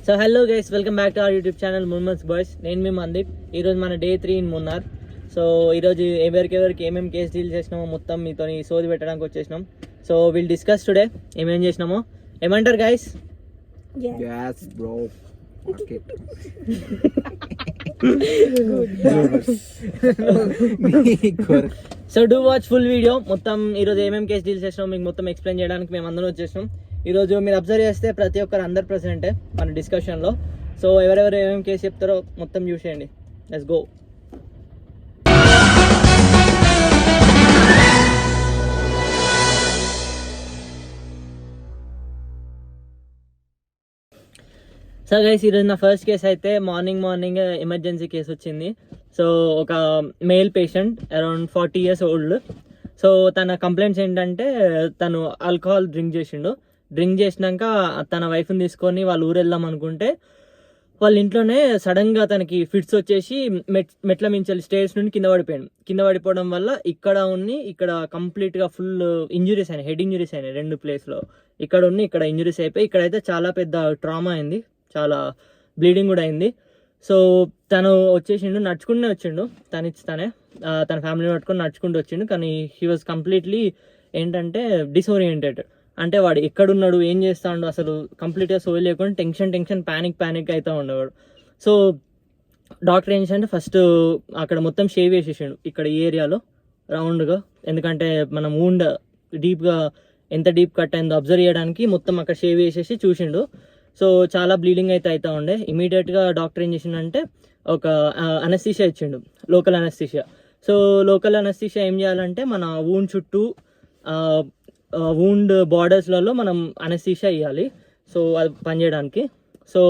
So hello guys, welcome back to our YouTube channel మున్మన్స్ boys. నేను మీ మందీప్. ఈరోజు మన డే 3 ఇన్ మున్నార్. సో ఈరోజు ఎవరికి ఏమేమి కేసు డీల్ చేసినామో మొత్తం మీతో సోది పెట్టడానికి వచ్చేసినాం. సో విల్ డిస్కస్ టుడే ఏమేం చేసినామో. ఏమంటారు guys? Yes, bro. Okay. So do watch full video. మొత్తం ఈరోజు ఏమేమి కేసు డీల్ చేసినామో మీకు మొత్తం ఎక్స్ప్లెయిన్ చేయడానికి మేము అందరం వచ్చేసినాం. ఈరోజు మీరు అబ్జర్వ్ చేస్తే ప్రతి ఒక్కరు అందరు ప్రెసిడెంటే మన డిస్కషన్లో. సో ఎవరెవరు ఏమేమి కేసు చెప్తారో మొత్తం చూసేయండి. Let's go. సో గైస్, ఈరోజు నా ఫస్ట్ కేసు అయితే మార్నింగ్ ఎమర్జెన్సీ కేసు వచ్చింది. సో ఒక male patient around 40 years old. So తన కంప్లైంట్స్ ఏంటంటే తను ఆల్కహాల్ డ్రింక్ చేసినాక తన వైఫ్ని తీసుకొని వాళ్ళ ఊరు వెళ్దాం అనుకుంటే వాళ్ళ ఇంట్లోనే సడన్గా తనకి ఫిట్స్ వచ్చేసి మెట్ల మించాలి స్టేర్స్ నుండి కింద పడిపోవడం వల్ల ఇక్కడ కంప్లీట్గా ఫుల్ ఇంజురీస్ అయినాయి, హెడ్ ఇంజురీస్ అయినాయి 2 ప్లేస్లో. ఇక్కడ ఇంజురీస్ అయిపోయి ఇక్కడైతే చాలా పెద్ద ట్రామా అయింది, చాలా బ్లీడింగ్ కూడా అయింది. సో తను నడుచుకుంటూనే వచ్చిండు, తన ఫ్యామిలీ పట్టుకొని నడుచుకుంటూ వచ్చిండు. కానీ హీ వాజ్ కంప్లీట్లీ ఏంటంటే డిసోరియంటెడ్. అంటే వాడు ఎక్కడున్నాడు, ఏం చేస్తాడు, అసలు కంప్లీట్గా సోయి లేకుండా టెన్షన్ ప్యానిక్ అవుతూ ఉండేవాడు. సో డాక్టర్ ఏం చేశాడంటే ఫస్ట్ అక్కడ మొత్తం షేవ్ చేసేసాడు ఇక్కడ ఈ ఏరియాలో రౌండ్గా. ఎందుకంటే మనం వూండ్ డీప్గా ఎంత డీప్ కట్ అయిందో అబ్జర్వ్ చేయడానికి మొత్తం అక్కడ షేవ్ చేసేసి చూసిండు. సో చాలా బ్లీడింగ్ అయితే అవుతూ ఉండే. ఇమీడియట్గా డాక్టర్ ఏం చేసిండంటే ఒక అనస్థీషియా ఇచ్చిండు, local anaesthesia. So local anaesthesia ఏం చేయాలంటే మన వూండ్ చుట్టూ వూండ్ బార్డర్స్లలో మనం అనస్థీషియా ఇవ్వాలి. సో అది పనిచేయడానికి. సో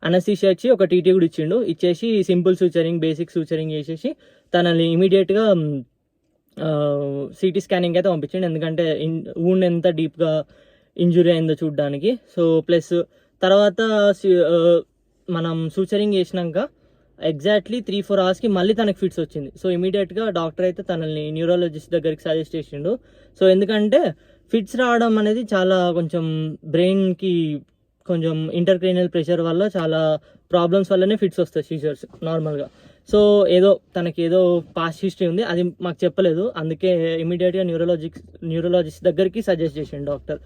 అనస్థీషియా ఇచ్చి ఒక టీటీ కూడా ఇచ్చేసి సింపుల్ సూచరింగ్, బేసిక్ సూచరింగ్ చేసేసి తనని ఇమీడియట్గా సిటీ స్కానింగ్ అయితే పంపించండి. ఎందుకంటే వూండ్ ఎంత డీప్గా ఇంజురీ అయిందో చూడడానికి. సో ప్లస్ తర్వాత మనం సూచరింగ్ చేసినాక ఎగ్జాక్ట్లీ 3-4 hours మళ్ళీ తనకి ఫిట్స్ వచ్చింది. సో ఇమీడియట్గా డాక్టర్ అయితే తనని న్యూరాలజిస్ట్ దగ్గరికి సజెస్ట్ చేసిండు. సో ఎందుకంటే ఫిట్స్ రావడం అనేది చాలా కొంచెం బ్రెయిన్కి కొంచెం ఇంటర్క్రేనియల్ ప్రెషర్ వల్ల చాలా ప్రాబ్లమ్స్ వల్లనే ఫిట్స్ వస్తాయి, సీజర్స్ నార్మల్గా. సో తనకి ఏదో పాస్ట్ హిస్టరీ ఉంది, అది మాకు చెప్పలేదు. అందుకే ఇమీడియట్గా న్యూరాలజిస్ట్ దగ్గరికి సజెస్ట్ చేసిండు డాక్టర్.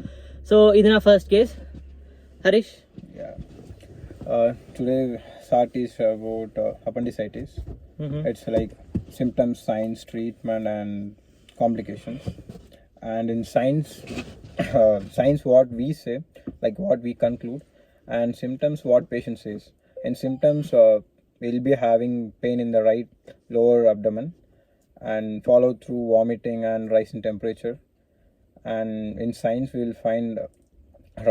సో ఇది నా first case. Harish? Today start is about appendicitis. It's like symptoms, signs, treatment and complications. And in signs what we say, like what we conclude, and symptoms what patient says. In symptoms we'll be having pain in the right lower abdomen and followed through vomiting and rise in temperature. And in signs we'll find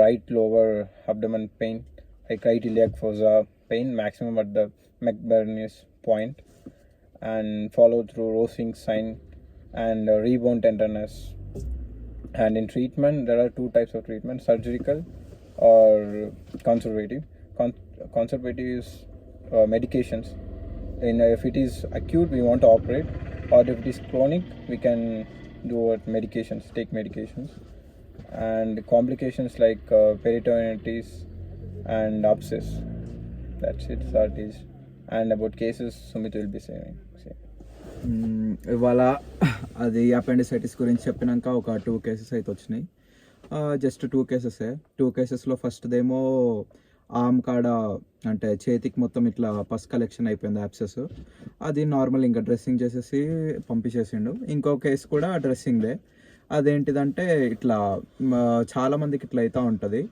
right lower abdomen pain, like right iliac fossa pain, maximum at the McBurney's point, and followed through Rosing sign and rebound tenderness. And in treatment there are 2 types of treatment: surgical or conservative. Conservative is medications. If it is acute we want to operate, or if it is chronic we can do take medications. And complications like peritonitis and abscess. That's it. That is. And about cases Sumit will be saying. ఇవాళ అది appendicitis గురించి చెప్పినాక ఒక 2 cases అయితే వచ్చినాయి. Just 2 cases. 2 casesలో ఫస్ట్దేమో arm కాడ అంటే చేతికి మొత్తం ఇట్లా పస్ కలెక్షన్ అయిపోయింది, యాప్సెస్. అది నార్మల్ ఇంకా డ్రెస్సింగ్ చేసేసి పంపించేసిండు. ఇంకో కేసు కూడా డ్రెస్సింగ్దే. అదేంటిదంటే ఇట్లా చాలామందికి ఇట్లా అవుతూ ఉంటుంది.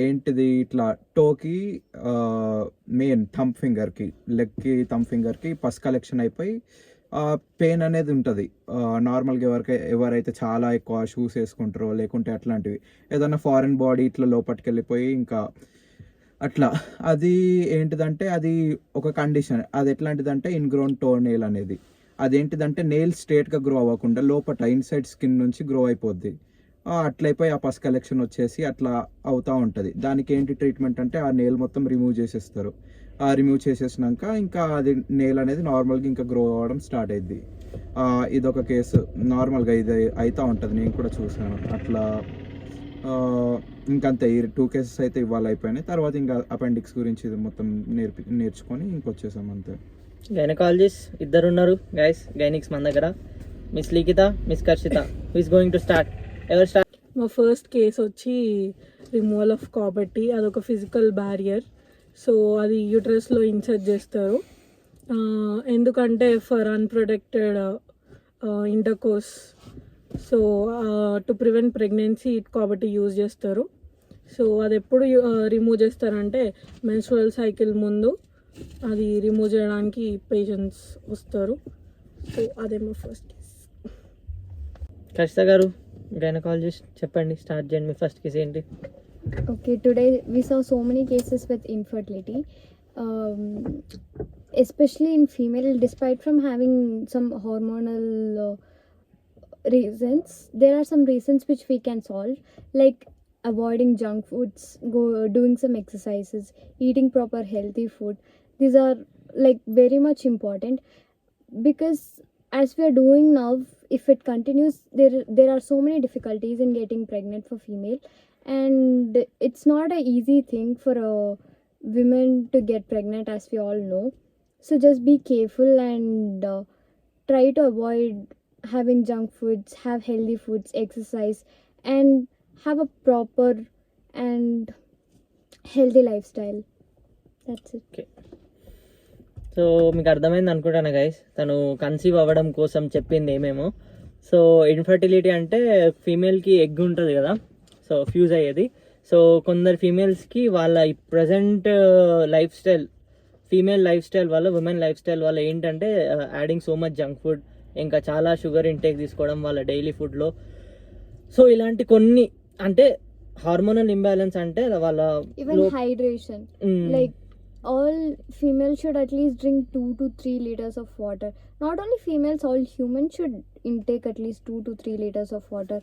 ఏంటిది ఇట్లా టోకి మెయిన్ లెగ్కి థంబ్ ఫింగర్కి పస్ కలెక్షన్ అయిపోయి పెయిన్ అనేది ఉంటుంది. నార్మల్గా ఎవరైతే చాలా ఎక్కువ షూస్ వేసుకుంటారో లేకుంటే అట్లాంటివి ఏదైనా ఫారిన్ బాడీ ఇట్లా లోపలికి వెళ్ళిపోయి ఇంకా అట్లా అది ఏంటిదంటే అది ఒక కండిషన్. అది ఎట్లాంటిదంటే ఇన్గ్రోన్ టో నెయిల్ అనేది. అదేంటిదంటే నెయిల్ స్ట్రేట్గా గ్రో అవ్వకుండా లోపల ఇన్సైడ్ స్కిన్ నుంచి గ్రో అయిపోద్ది. అట్లయిపోయి ఆ పస్ కలెక్షన్ వచ్చేసి అట్లా అవుతూ ఉంటుంది. దానికి ఏంటి ట్రీట్మెంట్ అంటే ఆ నెయిల్ మొత్తం రిమూవ్ చేసేస్తారు. రిమూవ్ చేసేసినాక ఇంకా అది నెయిల్ అనేది నార్మల్గా ఇంకా గ్రో అవ్వడం స్టార్ట్ అయ్యిద్ది. ఇదొక కేసు. నార్మల్గా ఇది అవుతూ ఉంటుంది, నేను కూడా చూసాను. అట్లా ఇంకంతే ఈ 2 కేసెస్ అయితే ఇవాళ అయిపోయినాయి. తర్వాత ఇంకా అపెండిక్స్ గురించి ఇది మొత్తం నేర్చుకొని ఇంకొచ్చేసాం అంతే. గైనకాలజిస్ట్ ఇద్దరు ఉన్నారు గైస్, గైనిక్స్ మన దగ్గర. Miss Likhitha, miss Karshitha. Who is going to start? ఎవరు స్టార్ట్? మా ఫస్ట్ కేస్ వచ్చి రిమూవల్ ఆఫ్ కాబట్టి అదొక ఫిజికల్ బ్యారియర్. సో అది యూట్రస్లో ఇన్సర్ట్ చేస్తారు. ఎందుకంటే for unprotected intercourse, so to prevent pregnancy కాబట్టి యూజ్ చేస్తారు. సో అది ఎప్పుడు రిమూవ్ చేస్తారంటే మెన్స్ట్రువల్ సైకిల్ ముందు అది రిమూవ్ చేయడానికి పేషెంట్స్ వస్తారు. సో అదే మా ఫస్ట్ కేస్. కర్షిత గారు గైనకాలజిస్ట్, చెప్పండి, స్టార్ట్ చేయండి. మీ ఫస్ట్ కేసు ఏంటి? Okay, today we saw so many cases with infertility, especially in female. Despite from having some hormonal reasons, there are some reasons which we can solve, like avoiding junk foods, doing some exercises, eating proper healthy food. These are like very much important, because as we are doing now, if it continues, there are so many difficulties in getting pregnant for female, and it's not a easy thing for a women to get pregnant, as we all know. So just be careful and try to avoid having junk foods, have healthy foods, exercise, and have a proper and healthy lifestyle. That's it. Okay, so మీకు అర్థమైంది అనుకుంటాను guys, తను conceive అవ్వడం కోసం చెప్పింది ఏమేమో. So infertility అంటే ఫీమేల్కి egg ఉంటుంది కదా, సో ఫ్యూజ్ అయ్యేది. సో కొందరు ఫీమేల్స్కి వాళ్ళ present life style, female life style వల్ల, ఉమెన్ లైఫ్ స్టైల్ వల్ల ఏంటంటే adding so much junk food, ఇంకా చాలా షుగర్ ఇంటేక్ తీసుకోవడం వాళ్ళ డైలీ ఫుడ్లో. సో ఇలాంటి కొన్ని అంటే హార్మోనల్ ఇంబ్యాలెన్స్ అంటే వాళ్ళ Even hydration, like all females should at least drink 2 to 3 liters of water. Not only females, all humans should intake at least 2 to 3 liters of water.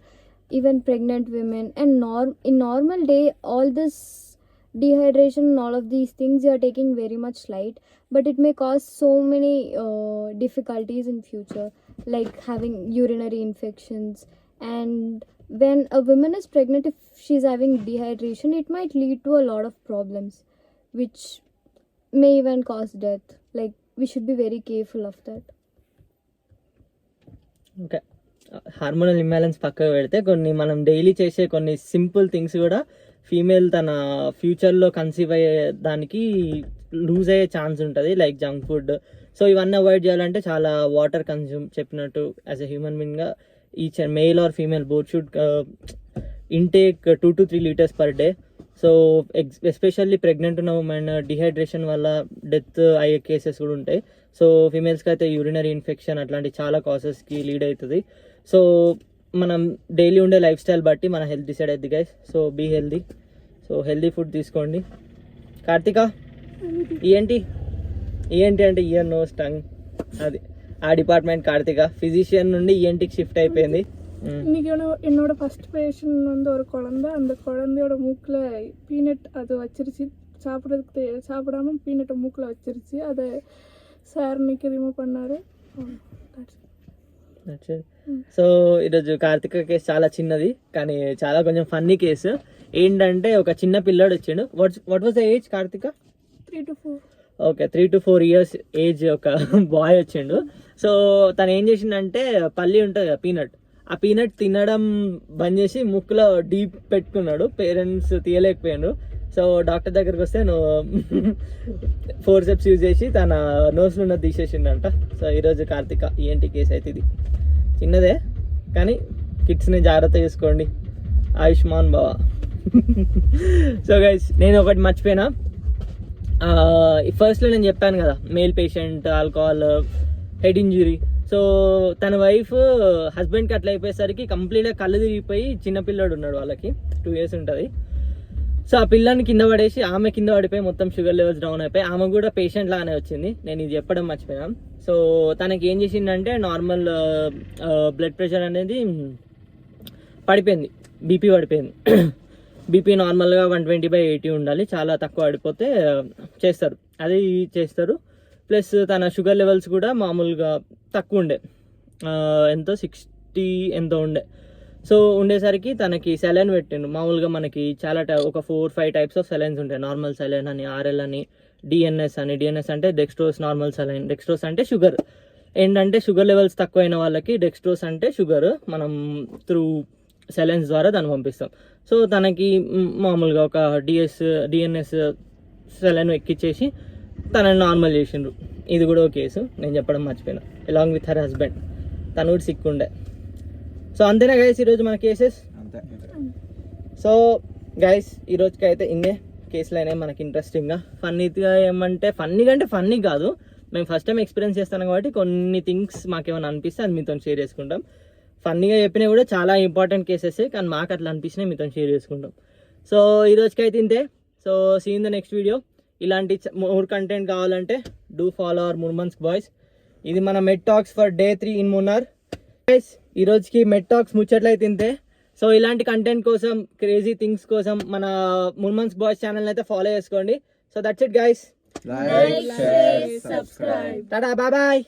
Even pregnant women, and in normal day, all this dehydration and all of these things you are taking very much light, but it may cause so many difficulties in future, like having urinary infections. And when a woman is pregnant, if she's having dehydration, it might lead to a lot of problems, which may even cause death. Like, we should be very careful of that. Okay, hormonal imbalance పక్కకు పెడితే కొన్ని మనం daily చేసే కొన్ని simple things కూడా female తన ఫ్యూచర్లో conceive అయ్యే దానికి లూజ్ అయ్యే ఛాన్స్ ఉంటుంది, లైక్ జంక్ ఫుడ్. సో ఇవన్నీ అవాయిడ్ చేయాలంటే చాలా వాటర్ కన్జ్యూమ్, చెప్పినట్టు యాజ్ ఎ హ్యూమన్ బీయింగ్గా each male or female both should intake 2 to 3 liters per day. So especially pregnant ఉన్న ఉమెన్ డిహైడ్రేషన్ వల్ల డెత్ అయ్యే కేసెస్ కూడా ఉంటాయి. సో ఫీమేల్స్కి అయితే యూరినరీ ఇన్ఫెక్షన్ అట్లాంటి చాలా కాసెస్కి లీడ్ అవుతుంది. సో మనం డైలీ ఉండే లైఫ్ స్టైల్ బట్టి మన హెల్త్ డిసైడ్ అవుతుంది guys. So be healthy, so healthy food తీసుకోండి. కార్తిక, ఏంటి అంటే ఇయర్ నోస్ టంగ్, అది ఆ డిపార్ట్మెంట్ కార్తిక. ఫిజిషియన్ నుండి ఈఎన్టీకి షిఫ్ట్ అయిపోయింది. இன்னைக்கு என்னோட ஃபர்ஸ்ட் பேஷண்ட் வந்து ஒரு குழந்தை. அந்த குழந்தையோட மூக்கில் பீனட் அது வச்சிருச்சு, சாப்பிடாம பீனட்டை மூக்கில் வச்சிருச்சு. அதை சார் இன்னைக்கு ரிமூவ் பண்ணாரு. సో ఈరోజు కార్తిక కేసు చాలా చిన్నది కానీ చాలా కొంచెం ఫన్నీ కేసు. ఏంటంటే ఒక చిన్న పిల్లాడు వచ్చిండు. What was the age Karthika? 3 to 4. Okay, 3 to 4 years age ఒక బాయ్ వచ్చిండు. సో తను ఏం చేసిండంటే పల్లి ఉంటుంది కదా పీనట్, ఆ పీనట్ తినడం బంద్ చేసి ముక్కులో డీప్ పెట్టుకున్నాడు. పేరెంట్స్ తీయలేకపోయాడు. సో డాక్టర్ దగ్గరికి వస్తే ఫోర్సెప్స్ యూజ్ చేసి తన నోస్లో ఉన్నది తీసేసిండంట. సో ఈరోజు కార్తిక ఏంటి కేసు అయితే ఇది చిన్నదే కానీ కిడ్స్ని జాగ్రత్త చూసుకోండి. ఆయుష్మాన్ భవ. సో గైస్, నేను ఒకటి మర్చిపోయినా. ఫస్ట్లో నేను చెప్పాను కదా, male patient, alcohol, head injury. So తన వైఫ్ హస్బెండ్కి అట్లా అయిపోయేసరికి కంప్లీట్గా కళ్ళు తిరిగిపోయి చిన్నపిల్లాడు ఉన్నాడు, వాళ్ళకి 2 years ఉంటుంది. సో ఆ పిల్లని కింద పడేసి ఆమె కింద పడిపోయి మొత్తం షుగర్ లెవెల్స్ డౌన్ అయిపోయి ఆమె కూడా పేషెంట్ లాగానే వచ్చింది. నేను ఇది చెప్పడం మర్చిపోయాను. సో తనకి ఏం చేసిందంటే నార్మల్ బ్లడ్ ప్రెషర్ అనేది పడిపోయింది, బీపీ పడిపోయింది. బీపీ నార్మల్గా 120/80 ఉండాలి, చాలా తక్కువ పడిపోతే చేస్తారు, అది చేస్తారు. ప్లస్ తన షుగర్ లెవెల్స్ కూడా మామూలుగా తక్కువ ఉండే, ఎంతో 60 ఎంతో ఉండే. సో ఉండేసరికి తనకి సెలైన్ పెట్టిండు. మామూలుగా మనకి చాలా ఒక 4-5 టైప్స్ ఆఫ్ సెలైన్స్ ఉంటాయి. నార్మల్ సెలైన్ అని, ఆర్ఎల్ అని, డిఎన్ఎస్ అని. డిఎన్ఎస్ అంటే డెక్స్ట్రోస్ నార్మల్ సెలైన్. డెక్స్ట్రోస్ అంటే షుగర్. ఏంటంటే షుగర్ లెవెల్స్ తక్కువైన వాళ్ళకి డెక్స్ట్రోస్ అంటే షుగర్ మనం త్రూ సెలైన్స్ ద్వారా దాన్ని పంపిస్తాం. సో తనకి మామూలుగా ఒక డిఎన్ఎస్ సెలైన్ ఎక్కిచ్చేసి తనని నార్మల్ చేసిండ్రు. ఇది కూడా ఒక కేసు, నేను చెప్పడం మర్చిపోయినా. అలాంగ్ విత్ హర్ హస్బెండ్, తను కూడా సిక్ ఉండే. సో అంతేనా గైస్ ఈరోజు మన కేసెస్. అంతే. సో గైస్ ఈరోజుకి అయితే ఇన్నే కేసులు అయినాయి మనకి ఇంట్రెస్టింగ్గా. ఫన్నీగా ఏమంటే ఫన్నీ కాదు, మేము ఫస్ట్ టైం ఎక్స్పీరియన్స్ చేస్తాం కాబట్టి కొన్ని థింగ్స్ మాకేమైనా అనిపిస్తే అది మీతో షేర్ చేసుకుంటాం. ఫన్నీగా చెప్పినా కూడా చాలా ఇంపార్టెంట్ కేసెస్, కానీ మాకు అట్లా అనిపించినాయి మీతో షేర్ చేసుకుంటాం. సో ఈరోజుకి అయితే ఇంతే. So see in the next video. ఇలాంటి మోర్ కంటెంట్ కావాలంటే డూ ఫాలో అవర్ ముర్మన్స్ బాయ్స్. ఇది మన med talks for day 3 in Munnar. Guys ఈ రోజుకి మెడ్ టాక్స్ ముచ్చట్లయితే ఇంతే. సో ఇలాంటి కంటెంట్ కోసం, క్రేజీ థింగ్స్ కోసం మన ముర్మన్స్ బాయ్స్ ఛానల్ అయితే ఫాలో చేసుకోండి. So that's it guys. Like, share, subscribe. Tata, bye bye.